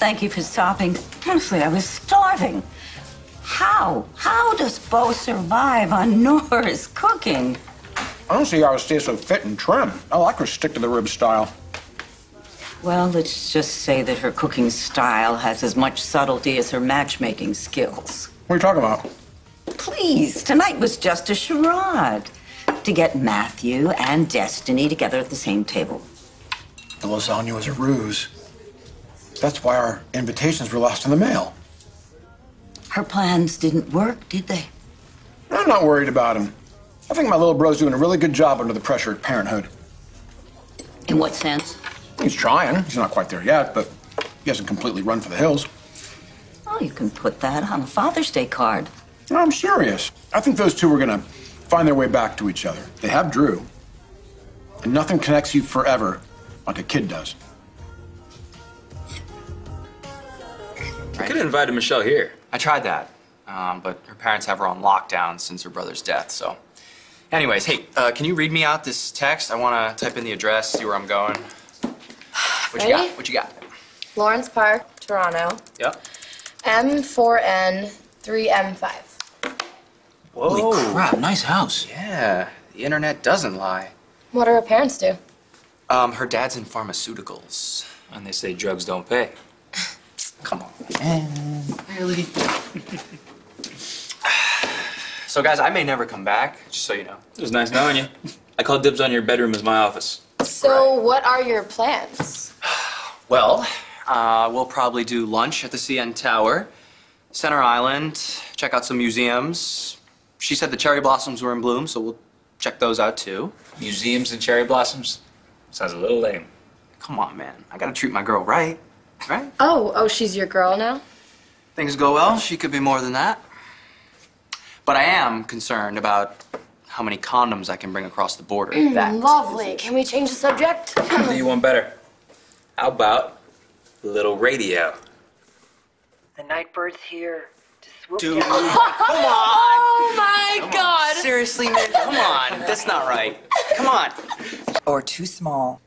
thank you for stopping. Honestly, I was starving. How? How does Bo survive on Nora's cooking? I don't see how it stays so fit and trim. I like her stick to the rib style. Well, let's just say that her cooking style has as much subtlety as her matchmaking skills. What are you talking about? Please, tonight was just a charade to get Matthew and Destiny together at the same table. The lasagna was a ruse. That's why our invitations were lost in the mail. Her plans didn't work, did they? I'm not worried about him. I think my little bro's doing a really good job under the pressure of parenthood. In what sense? He's trying. He's not quite there yet, but he hasn't completely run for the hills. Oh, you can put that on a Father's Day card. No, I'm serious. I think those two are gonna find their way back to each other. They have Drew. And nothing connects you forever like a kid does. I could have invited Michelle here. I tried that, but her parents have her on lockdown since her brother's death, so. Anyways, hey, can you read me out this text? I want to type in the address, see where I'm going. What you got? What you got? Lawrence Park, Toronto. Yep. M4N 3M5. Whoa. Holy crap, nice house. Yeah, the internet doesn't lie. What do her parents do? Her dad's in pharmaceuticals. And they say drugs don't pay. Come on, man. Really? So, guys, I may never come back, just so you know. It was nice knowing you. I called dibs on your bedroom as my office. So, what are your plans? Well, we'll probably do lunch at the CN Tower, Center Island, check out some museums. She said the cherry blossoms were in bloom, so we'll check those out too. Museums and cherry blossoms? Sounds a little lame. Come on, man. I gotta treat my girl right, right? Oh, she's your girl now? Things go well, she could be more than that. But I am concerned about how many condoms I can bring across the border. Lovely. Can we change the subject? Do you want better? How about a little radio? The Nightbird's here to swoop Dude, down. come on! Oh my Come God! on. Seriously, man, come on. That's not right. Come on. Or too small.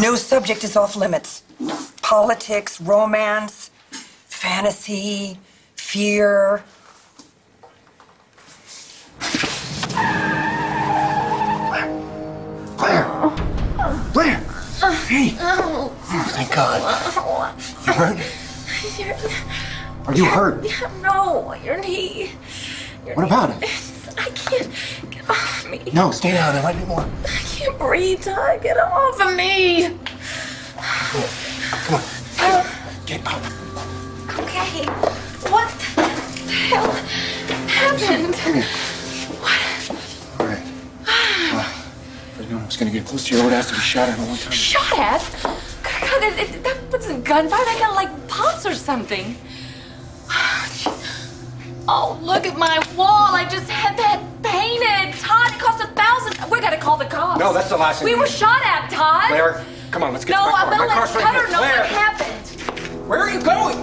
No subject is off limits. Politics, romance, fantasy, fear. Blair! Hey! Oh, thank God. You hurt? Are you hurt? No, your knee. What about it? I can't get off me. No, stay down. There might be more. I can't breathe, Todd. Get off of me. Come on. Get up. Okay. What the hell happened? All right. I'm just gonna get close to you. I would have to be shot at one time. Shot at? God, that wasn't gunfire. That got like pops or something. Oh, look at my wall. I just had that painted. Todd, it cost $1,000. We're gonna call the cops. No, that's the last thing. We were shot at, Todd. Blair, come on, let's get No, to my car. I'm gonna My let car's right Cutter here. know Blair, what happened. where are you going?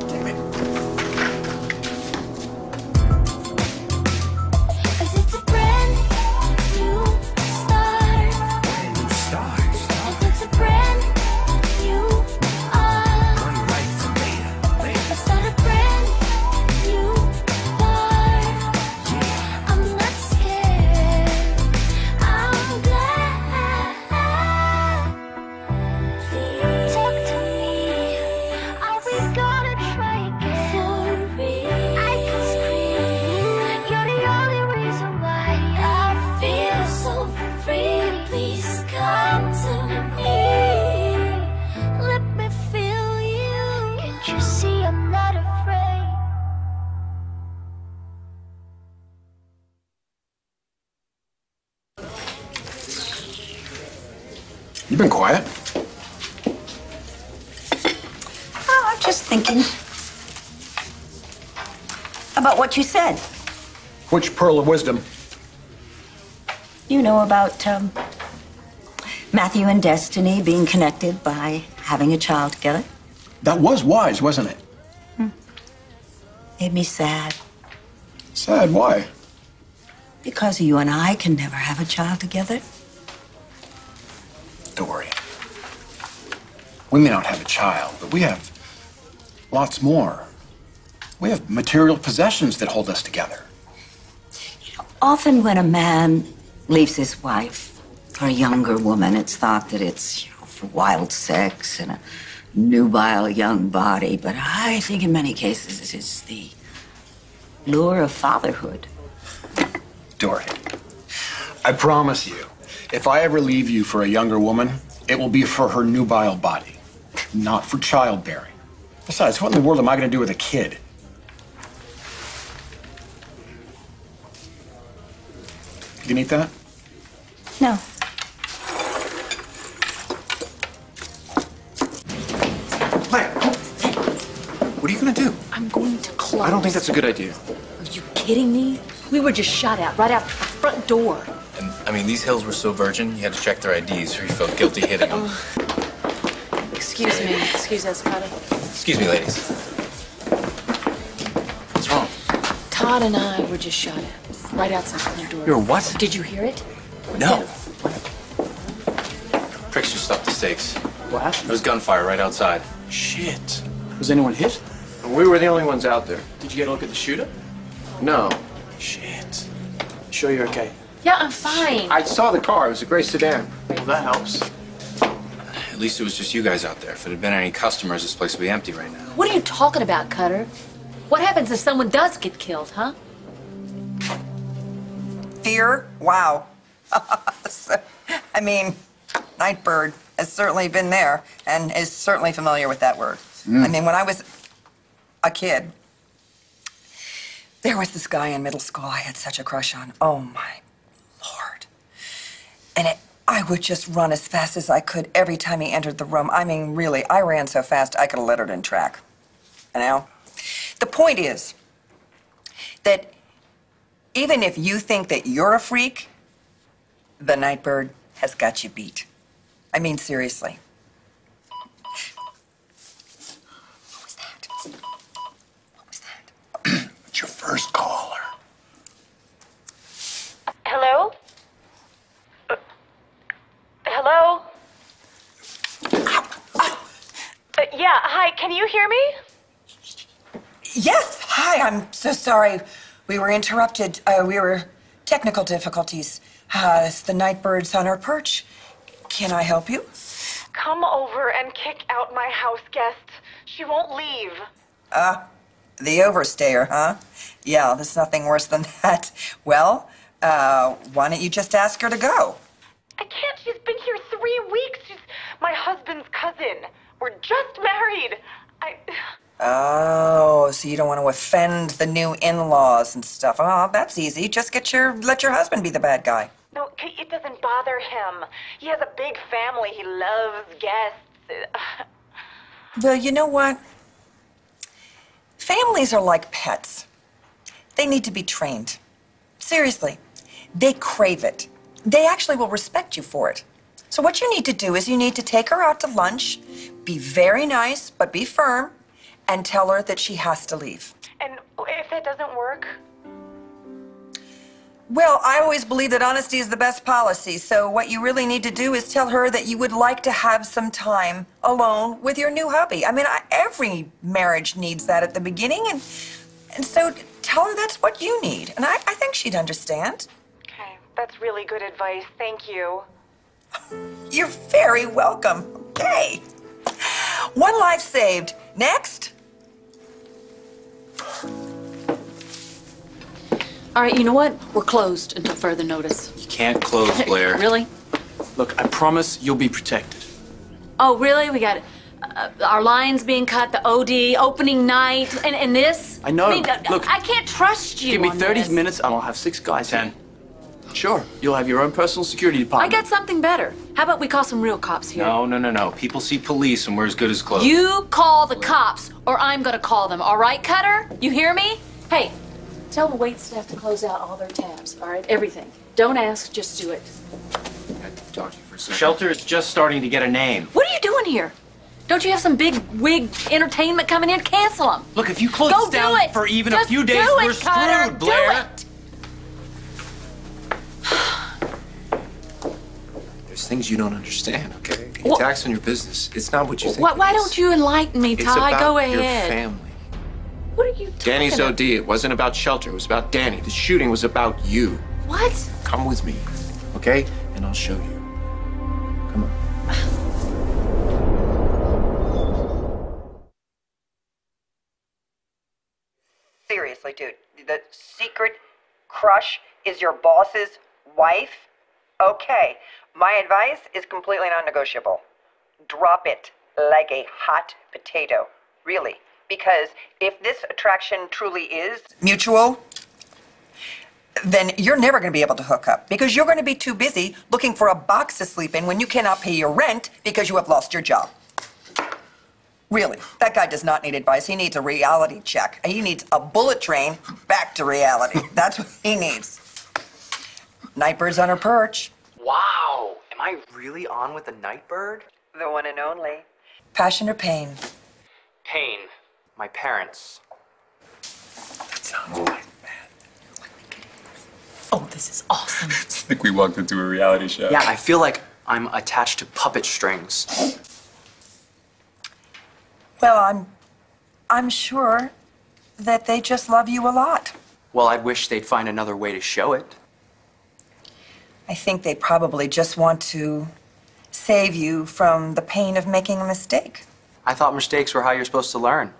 Damn it. You've been quiet. Oh, I'm just thinking about what you said. Which pearl of wisdom? You know about Matthew and Destiny being connected by having a child together? That was wise, wasn't it? Made me sad. Sad, why? Because you and I can never have a child together. Dory. We may not have a child, but we have lots more. We have material possessions that hold us together. Often when a man leaves his wife for a younger woman, it's thought that it's, for wild sex and a nubile young body. But I think in many cases it's the lure of fatherhood. Dory, I promise you, if I ever leave you for a younger woman, it will be for her nubile body, not for childbearing. Besides, what in the world am I going to do with a kid? You can eat that? No. Claire, what are you going to do? I'm going to close. I don't think that's a good idea. Are you kidding me? We were just shot at right out the front door. And, I mean, these hills were so virgin, you had to check their IDs or you felt guilty hitting them. Excuse me. Excuse us, Connor. Excuse me, ladies. What's wrong? Todd and I were just shot at right outside the front door. You're what? Did you hear it? No. Pricks just stopped the stakes. What happened? There was gunfire right outside. Shit. Was anyone hit? We were the only ones out there. Did you get a look at the shooter? No. Shit. Sure you're okay? Yeah, I'm fine. I saw the car. It was a gray sedan. Well, that helps. At least it was just you guys out there. If it had been any customers, this place would be empty right now. What are you talking about, Cutter? What happens if someone does get killed, huh? Fear? Wow. I mean, Nightbird has certainly been there and is certainly familiar with that word. I mean, when I was a kid, there was this guy in middle school I had such a crush on. Oh, my Lord. And I would just run as fast as I could every time he entered the room. I mean, really, I ran so fast I could have lettered in track. You know? The point is that even if you think that you're a freak, the Nightbird has got you beat. I mean, seriously. What was that? What was that? It's your first caller. Hello? Hello? Yeah, hi, can you hear me? Yes, hi, I'm so sorry. We were interrupted. We were technical difficulties. It's the Nightbird's on her perch. Can I help you? Come over and kick out my house guest. She won't leave. The overstayer, huh? Yeah, there's nothing worse than that. Well, why don't you just ask her to go? I can't. She's been here 3 weeks. She's my husband's cousin. We're just married. Oh, so you don't want to offend the new in-laws and stuff. Oh, that's easy. Just let your husband be the bad guy. No, it doesn't bother him. He has a big family. He loves guests. Well, you know what? Families are like pets. They need to be trained. Seriously, they crave it. They actually will respect you for it. So what you need to do is you need to take her out to lunch, be very nice, but be firm, and tell her that she has to leave. And if that doesn't work? Well, I always believe that honesty is the best policy, so what you really need to do is tell her that you would like to have some time alone with your new hubby. I mean, every marriage needs that at the beginning, and so tell her that's what you need, and I think she'd understand. Okay, that's really good advice. Thank you. You're very welcome. Okay. One life saved. Next. All right, you know what? We're closed until further notice. You can't close, Blair. Really? Look, I promise you'll be protected. Oh, really? We got our lines being cut, the OD, opening night, and this? I know. I mean, Look, I can't trust you Give me on 30 this. minutes and I'll have 6 guys 10. here. Sure, you'll have your own personal security I department. got something better. How about we call some real cops here? No. People see police and we're as good as closed. You call the cops, or I'm gonna call them, all right, Cutter? You hear me? Hey, tell the wait staff to close out all their tabs, all right? Everything. Don't ask, just do it. I have to talk to you for a second. Shelter is just starting to get a name. What are you doing here? Don't you have some big wig entertainment coming in? Cancel them. Look, if you close Go this down do it. for even Just a few days, do it, we're Cutter. screwed, Blair. Do it. There's things you don't understand, okay? Getting taxed on your business, it's not what you think. Why don't you enlighten me, It's Ty? about Go your ahead. family. What are you talking Danny's about? OD. It wasn't about shelter. It was about Danny. The shooting was about you. What? Come with me, okay? And I'll show you. Come on. Seriously, dude, the secret crush is your boss's wife? Okay, my advice is completely non-negotiable. Drop it like a hot potato, really. Because if this attraction truly is mutual, then you're never going to be able to hook up because you're going to be too busy looking for a box to sleep in when you cannot pay your rent because you have lost your job. Really, that guy does not need advice. He needs a reality check. He needs a bullet train back to reality. That's what he needs. Nightbird's on her perch. Wow. Am I really on with the Nightbird? The one and only. Passion or pain? Pain. My parents. That sounds like Oh, this is awesome. It's like we walked into a reality show. Yeah, I feel like I'm attached to puppet strings. Well, I'm sure that they just love you a lot. Well, I'd wish they'd find another way to show it. I think they probably just want to save you from the pain of making a mistake. I thought mistakes were how you're supposed to learn.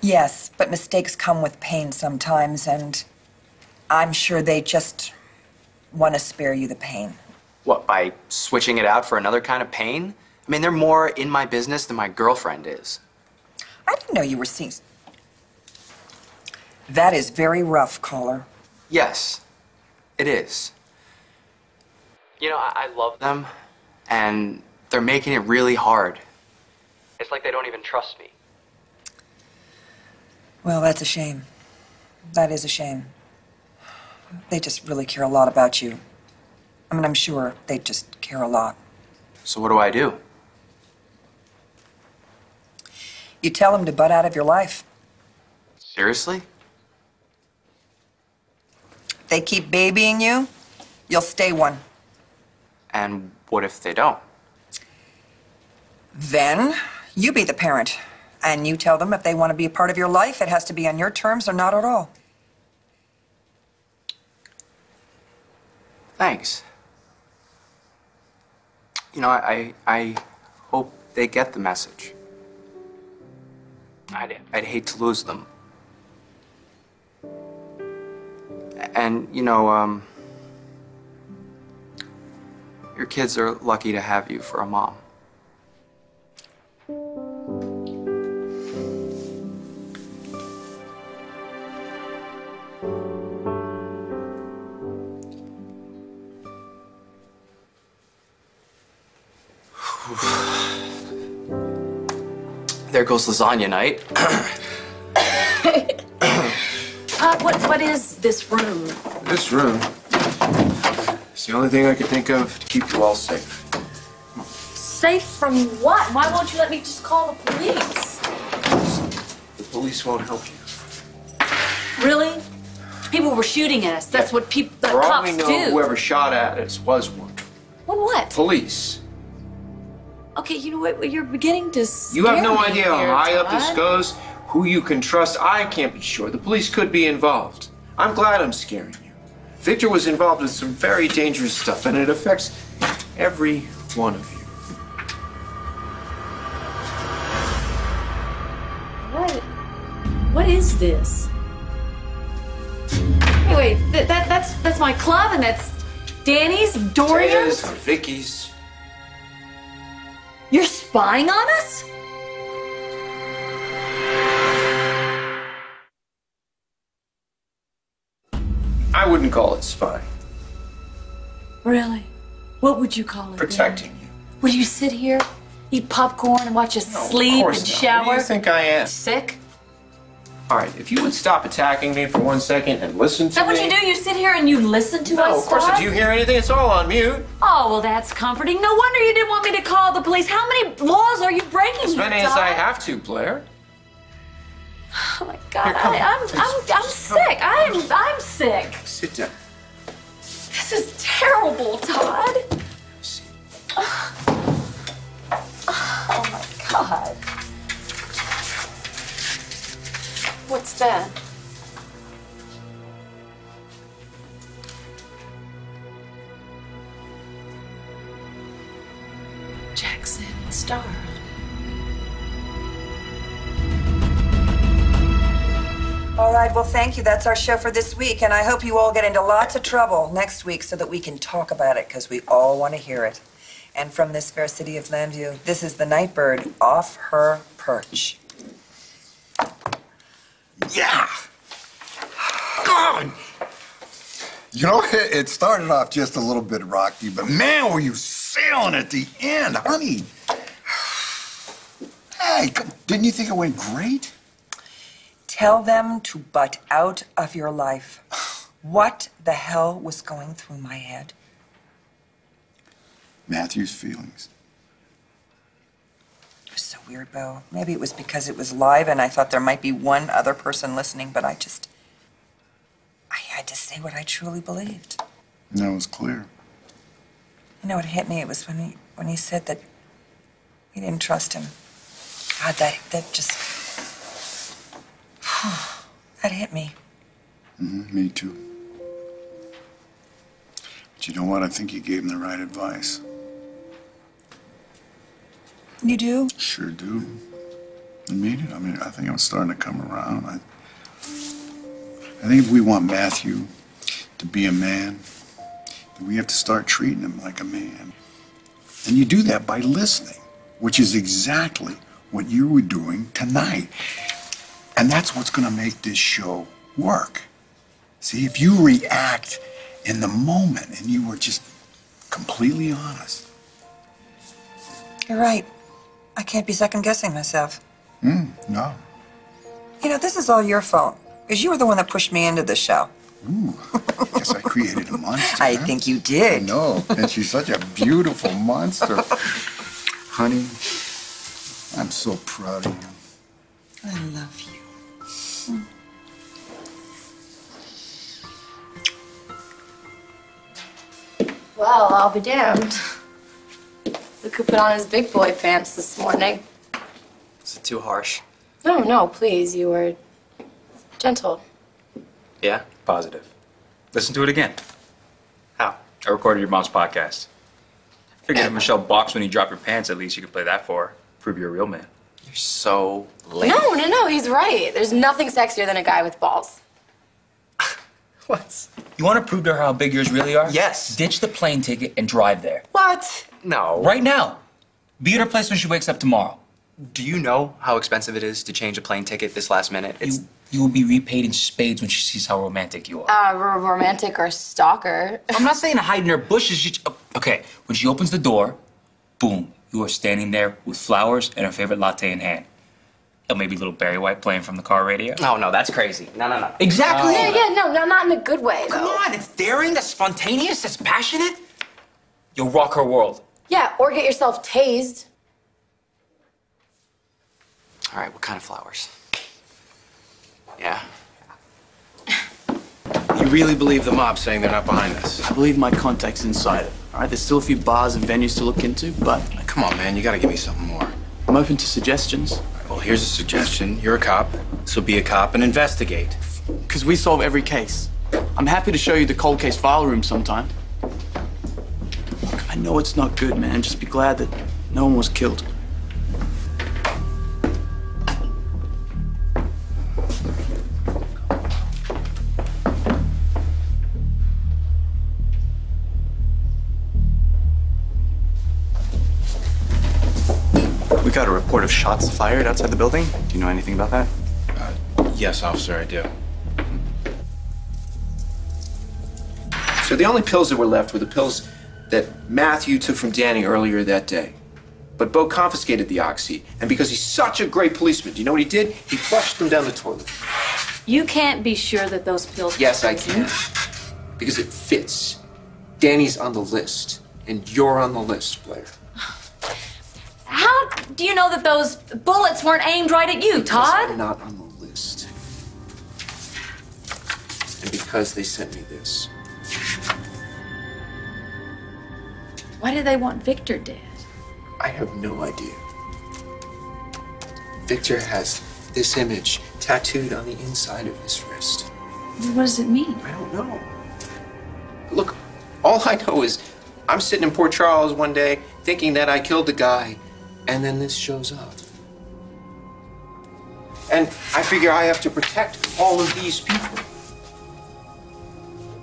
Yes, but mistakes come with pain sometimes, and I'm sure they just want to spare you the pain. What, by switching it out for another kind of pain? I mean, they're more in my business than my girlfriend is. I didn't know you were seeing. That is very rough, caller. Yes, it is. You know, I love them, and they're making it really hard. It's like they don't even trust me. Well, that's a shame. That is a shame. They just really care a lot about you. I mean, I'm sure they just care a lot. So what do I do? You tell them to butt out of your life. Seriously? They keep babying you, you'll stay one. And what if they don't? Then you be the parent. And you tell them if they want to be a part of your life, it has to be on your terms or not at all. Thanks. You know, I hope they get the message. I'd hate to lose them. And, you know, your kids are lucky to have you for a mom. There goes lasagna night. What is this room? This room is the only thing I could think of to keep you all safe. Safe from what? Why won't you let me just call the police? The police won't help you. Really? People were shooting at us. That's what people, For all cops we know, do. whoever shot at us was one. What? Police. Okay, you know what? You're beginning to scare You have no me idea here, how high up this Todd. goes, who you can trust. I can't be sure. The police could be involved. I'm glad I'm scaring you. Victor was involved with some very dangerous stuff, and it affects every one of you. What is this? Hey, wait, that's my club, and that's Danny's, Dorian's. Taya's, Vicky's. You're spying on us? I wouldn't call it spying. Really? What would you call it? Protecting you. Would you sit here, eat popcorn, and watch us sleep course and not. shower? What do you think I am? Sick? All right, if you would stop attacking me for 1 second and listen to me. Is that what you do? You sit here and you listen to us? No, of course. talk? Did you hear anything? It's all on mute. Oh, well, that's comforting. No wonder you didn't want me to call the police. How many laws are you breaking As here, many as I Todd? have to, Blair. Oh my God, Here, I'm sick. I'm sick. Sit down. This is terrible, Todd. Oh my God. What's that? Jackson Star. All right, well, thank you. That's our show for this week, and I hope you all get into lots of trouble next week so that we can talk about it, because we all want to hear it. And from this fair city of Landview, this is the Nightbird off her perch. Yeah! God! You know, it started off just a little bit rocky, but man, were you sailing at the end, honey. Hey, didn't you think it went great? Tell them to butt out of your life. What the hell was going through my head? Matthew's feelings. It was so weird, Bo. Maybe it was because it was live and I thought there might be one other person listening, but I had to say what I truly believed. That was clear. You know what hit me? It was when he said that we didn't trust him. God, that just... that hit me. Me too. But you know what? I think you gave him the right advice. You do? Sure do. I mean it. I mean, I think I'm starting to come around. I think if we want Matthew to be a man, then we have to start treating him like a man. And you do that by listening, which is exactly what you were doing tonight. And that's what's going to make this show work. See, if you react in the moment and you were just completely honest. You're right. I can't be second-guessing myself. No. You know, this is all your fault, because you were the one that pushed me into the show. Ooh, guess I created a monster. I think you did. No, and she's such a beautiful monster. Honey, I'm so proud of you. I love you. Well, I'll be damned. Luke put on his big boy pants this morning. Is it too harsh? No, no, please. You were gentle. Yeah, positive. Listen to it again. How? I recorded your mom's podcast. Figured if Michelle balks when you drop your pants, at least you could play that for her. Prove you're a real man. You're so lame. No, he's right. There's nothing sexier than a guy with balls. What? You want to prove to her how big yours really are? Yes. Ditch the plane ticket and drive there. What? No. Right now. Be at her place when she wakes up tomorrow. Do you know how expensive it is to change a plane ticket this last minute? You will be repaid in spades when she sees how romantic you are. Romantic or stalker. I'm not saying to hide in her bushes. Okay, when she opens the door, boom, you are standing there with flowers and her favorite latte in hand. And maybe little Barry White playing from the car radio. Oh, no, that's crazy. No. Exactly. No, not in a good way, though. Come on, it's daring, that's spontaneous, that's passionate. You'll rock her world. Yeah, or get yourself tased. All right, what kind of flowers? Yeah. You really believe the mob saying they're not behind this? I believe my contacts inside it. All right, there's still a few bars and venues to look into, but Come on, man, you gotta give me something more. I'm open to suggestions. Well, here's a suggestion. You're a cop, so be a cop and investigate. Because we solve every case. I'm happy to show you the cold case file room sometime. Look, I know it's not good, man. Just be glad that no one was killed. We got a report of shots fired outside the building. Do you know anything about that? Yes, officer, I do. So the only pills that were left were the pills that Matthew took from Danny earlier that day. But Bo confiscated the oxy, and because he's such a great policeman, do you know what he did? He flushed them down the toilet. You can't be sure that those pills... Yes, I can. Because it fits. Danny's on the list, and you're on the list, Blair. How do you know that those bullets weren't aimed right at you, Todd? I'm not on the list. And because they sent me this. Why do they want Victor dead? I have no idea. Victor has this image tattooed on the inside of his wrist. What does it mean? I don't know. Look, all I know is I'm sitting in Port Charles one day thinking that I killed the guy, and then this shows up. And I figure I have to protect all of these people.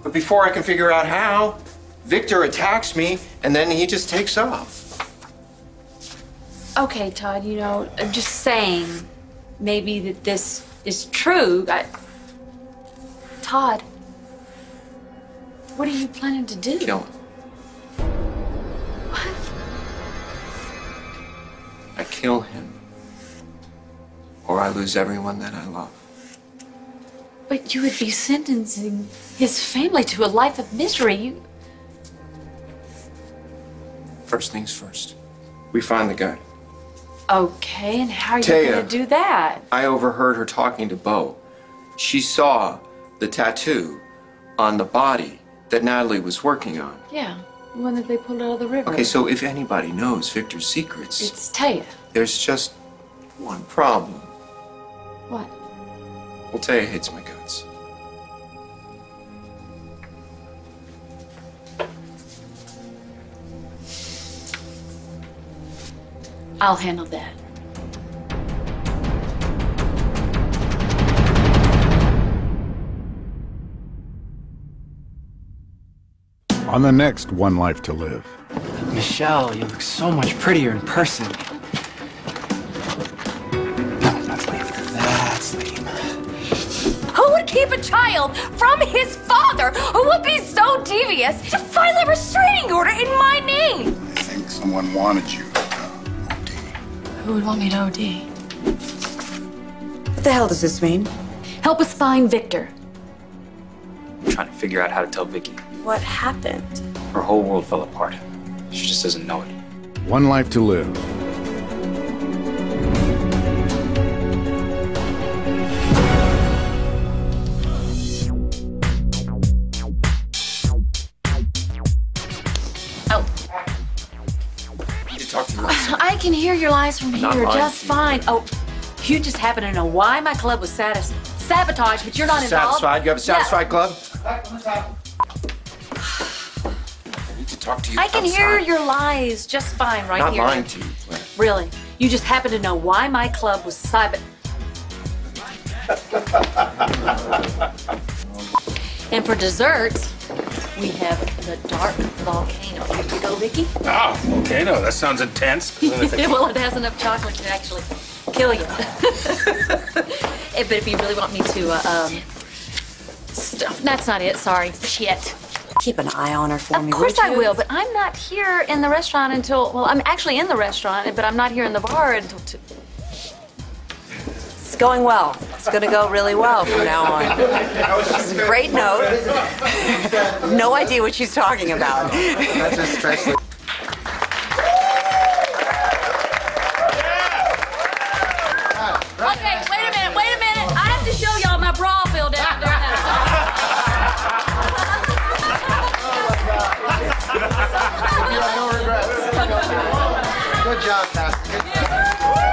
But before I can figure out how, Victor attacks me, and then he just takes off. Okay, Todd, you know, I'm just saying maybe that this is true. Todd, what are you planning to do? Kill him. What? I kill him, or I lose everyone that I love. But you would be sentencing his family to a life of misery. First things first. We find the guy. Okay, and how are you Taya. going to do that? I overheard her talking to Bo. She saw the tattoo on the body that Natalie was working on. Yeah, the one that they pulled out of the river. Okay, so if anybody knows Victor's secrets, It's Taya. there's just one problem. What? Well, Taya hates my guts. I'll handle that. On the next One Life to Live. Michelle, you look so much prettier in person. No, that's lame. That's lame. Who would keep a child from his father who would be so devious to file a restraining order in my name? I think someone wanted you. Who would want me to OD? What the hell does this mean? Help us find Victor. I'm trying to figure out how to tell Vicky. What happened? Her whole world fell apart. She just doesn't know it. One Life to Live. Oh. I need to talk to you. I can hear your lies from Not here lying just to you. fine. Oh, you just happen to know why my club was sabotaged, but you're not involved. Satisfied? You have a satisfied Yeah. club? I need to talk to you I can outside. hear your lies just fine right Not here. lying to you, Blair. Really. You just happen to know why my club was And for dessert, we have the dark volcano. Here you go, Vicky. Oh, volcano. That sounds intense. Well, it has enough chocolate to actually kill you. But if you really want me to, stuff. That's not it. Sorry. Shit. Keep an eye on her for me, Of course would I you? will, but I'm not here in the restaurant until, well, I'm actually in the restaurant, but I'm not here in the bar until 2. It's going well. It's going to go really well from now on. It's a great note. No idea what she's talking about. That's just stressful. Okay, wait a minute. I have to show y'all my bra fell down during that No regrets. Good job, Pastor. Good job.